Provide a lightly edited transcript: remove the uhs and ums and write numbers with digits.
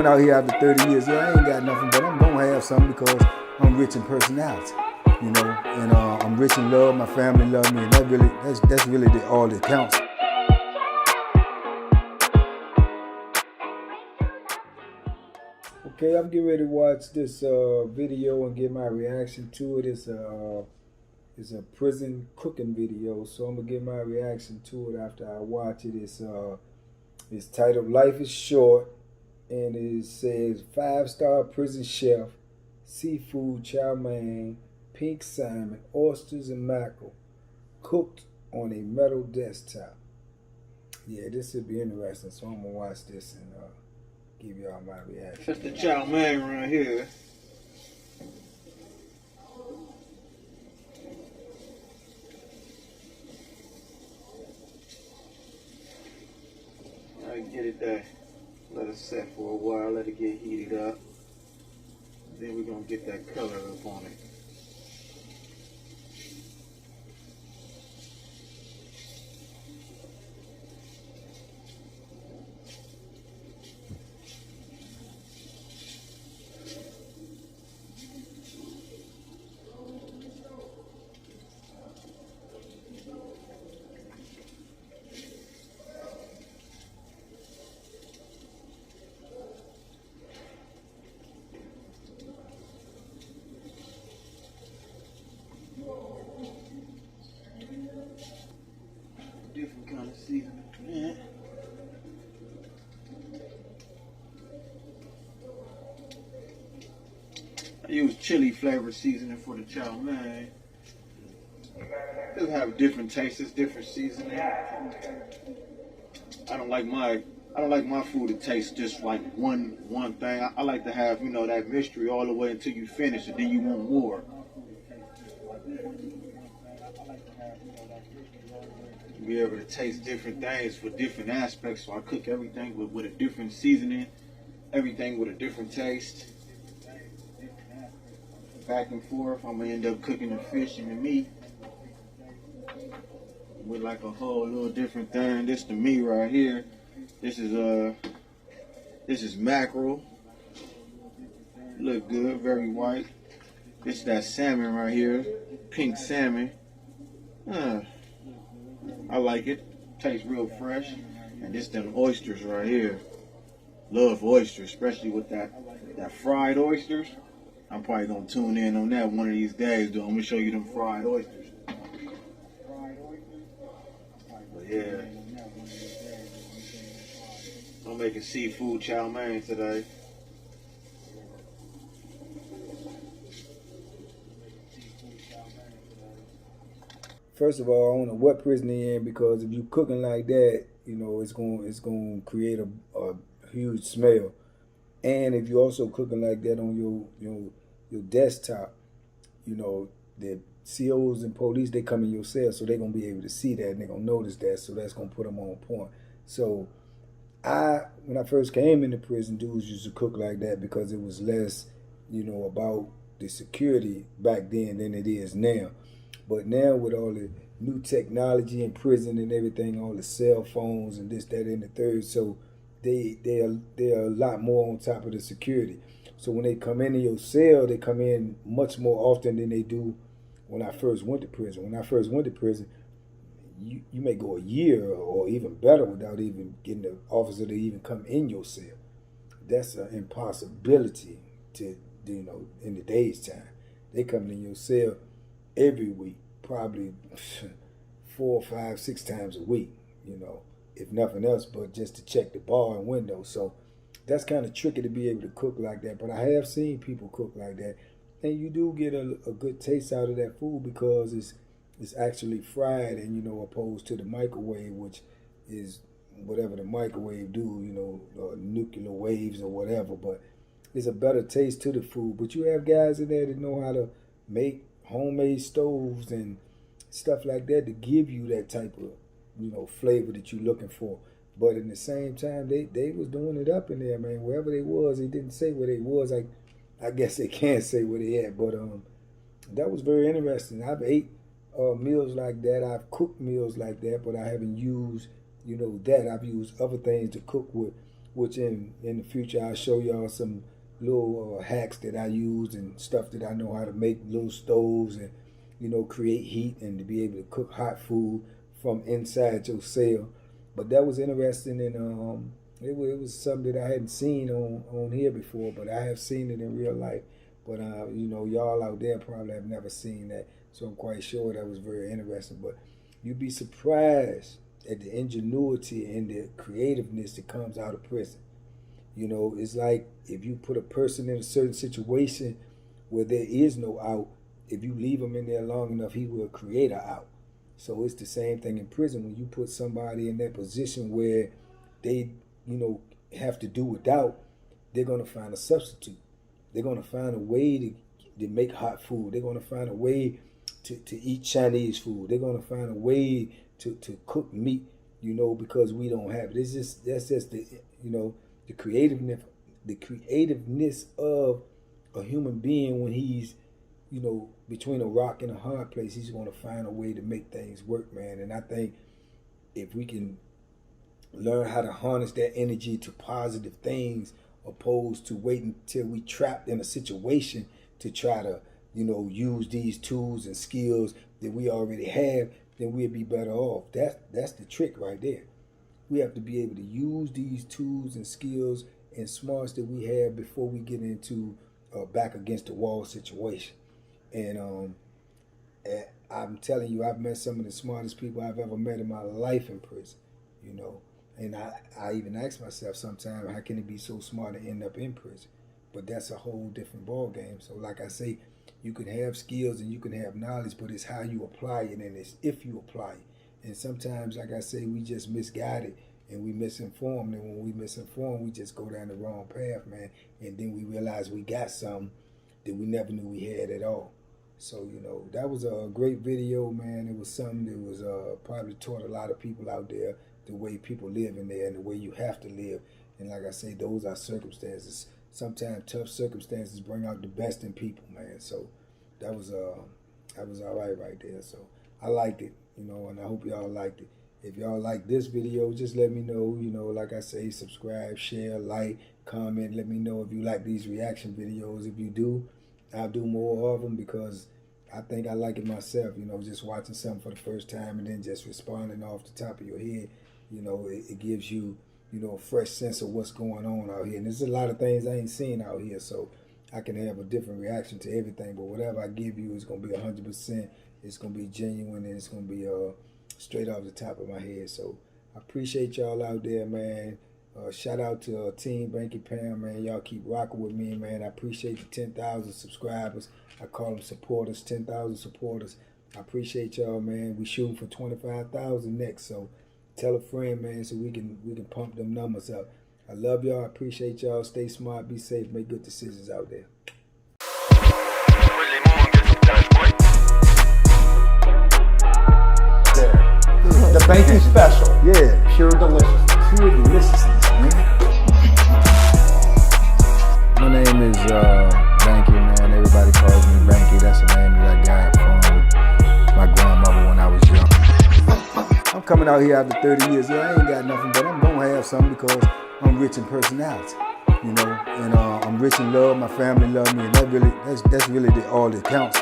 out here after 30 years. Yeah, I ain't got nothing, but I'm gonna have something because I'm rich in personality, you know, and I'm rich in love. My family love me, and that's really all that counts. Okay, I'm getting ready to watch this video and get my reaction to it. It's a prison cooking video, so I'm gonna get my reaction to it after I watch it. It's titled "Life is Short," and it says 5-star prison chef, seafood chow mein, pink salmon, oysters, and mackerel, cooked on a metal desktop. Yeah, this should be interesting. So I'm gonna watch this and give y'all my reaction. That's the chow mein right here. Alright, get it there. Let it set for a while, let it get heated up. Then we're gonna get that color up on it. Different kind of seasoning. Yeah. I use chili flavor seasoning for the chow mein. It'll have different tastes, different seasoning. I don't like my food to taste just like one thing. I like to have, you know, that mystery all the way until you finish it, then you want more. Be able to taste different things for different aspects, so I cook everything with a different seasoning, everything with a different taste. Back and forth, I'm gonna end up cooking the fish and the meat with like a whole little different thing. This the meat right here. This is mackerel. Look good, very white. This is that salmon right here, pink salmon. I like it. Tastes real fresh. And this them oysters right here. Love oysters, especially with that fried oysters. I'm probably gonna tune in on that one of these days, though. I'm gonna show you them fried oysters. But yeah, I'm making seafood chow mein today. First of all, I don't know what prison they in, because if you cooking like that, you know, it's going to create a huge smell. And if you're also cooking like that on your desktop, you know, the COs and police, they come in your cell, so they're going to be able to see that, and they're going to notice that, so that's going to put them on point. So when I first came into prison, dudes used to cook like that because it was less, you know, about the security back then than it is now. But now with all the new technology in prison and everything, all the cell phones and this, that, and the third, so they're a lot more on top of the security. So when they come into your cell, they come in much more often than they do when I first went to prison. When I first went to prison, you may go a year or even better without even getting the officer to even come in your cell. That's an impossibility to, you know, in the day's time. They come in your cell every week, probably 4, 5, 6 times a week, you know, if nothing else, but just to check the bar and window. So that's kind of tricky to be able to cook like that. But I have seen people cook like that, and you do get a good taste out of that food because it's actually fried, and, you know, opposed to the microwave, which is whatever the microwave do, you know, nuclear waves or whatever. But it's a better taste to the food. But you have guys in there that know how to make homemade stoves and stuff like that to give you that type of, you know, flavor that you're looking for. But in the same time, they was doing it up in there, man. Wherever they was, they didn't say where they was. I guess they can't say where they at, but that was very interesting. I've ate meals like that. I've cooked meals like that, but I haven't used, you know, that. I've used other things to cook with which in the future I'll show y'all some little hacks that I use and stuff that I know how to make, little stoves, and create heat and to be able to cook hot food from inside your cell. But that was interesting, and it was something that I hadn't seen on here before, but I have seen it in real life. But y'all out there probably have never seen that, so I'm quite sure that was very interesting. But you'd be surprised at the ingenuity and the creativeness that comes out of prison. It's like if you put a person in a certain situation where there is no out, if you leave him in there long enough, he will create an out. So it's the same thing in prison. When you put somebody in that position where they, have to do without, they're going to find a substitute. They're going to find a way to make hot food. They're going to find a way to eat Chinese food. They're going to find a way to cook meat, because we don't have it. That's just the creativeness of a human being. When he's between a rock and a hard place, he's going to find a way to make things work, man. And I think if we can learn how to harness that energy to positive things, opposed to waiting till we trapped in a situation to try to use these tools and skills that we already have, then we'll be better off. That's the trick right there. We have to be able to use these tools and skills and smarts that we have before we get into a back against the wall situation. And I'm telling you, I've met some of the smartest people I've ever met in my life in prison, And I even ask myself sometimes, how can it be so smart to end up in prison? But that's a whole different ball game. So like I say, you can have skills and you can have knowledge, but it's how you apply it, and it's if you apply it. And sometimes, like I say, we just misguided and we misinformed. And when we misinform, we just go down the wrong path, man. And then we realize we got something that we never knew we had at all. So, that was a great video, man. It was something that was probably taught a lot of people out there the way people live in there and the way you have to live. And like I say, those are circumstances. Sometimes tough circumstances bring out the best in people, man. So that was all right there. So I liked it, and I hope y'all liked it. If y'all like this video, just let me know. Like I say, subscribe, share, like, comment. Let me know if you like these reaction videos. If you do, I'll do more of them, because I think I like it myself, just watching something for the first time and then just responding off the top of your head. It gives you, a fresh sense of what's going on out here. And there's a lot of things I ain't seen out here, so I can have a different reaction to everything. But whatever I give you is going to be 100%. It's going to be genuine, and it's going to be straight off the top of my head. So I appreciate y'all out there, man. Shout out to Team Banky Pound, man. Y'all keep rocking with me, man. I appreciate the 10,000 subscribers. I call them supporters, 10,000 supporters. I appreciate y'all, man. We shooting for 25,000 next, so tell a friend, man, so we can pump them numbers up. I love y'all. I appreciate y'all. Stay smart, be safe, make good decisions out there. The Banky special. Yeah. Pure deliciousness. Pure deliciousness, man. My name is Banky, man. Everybody calls me Banky. That's the name that I got from my grandmother when I was young. I'm coming out here after 30 years. Yeah, I ain't got nothing, but I'm gonna have something because I'm rich in personality, and I'm rich in love. My family love me, and that's really all that counts.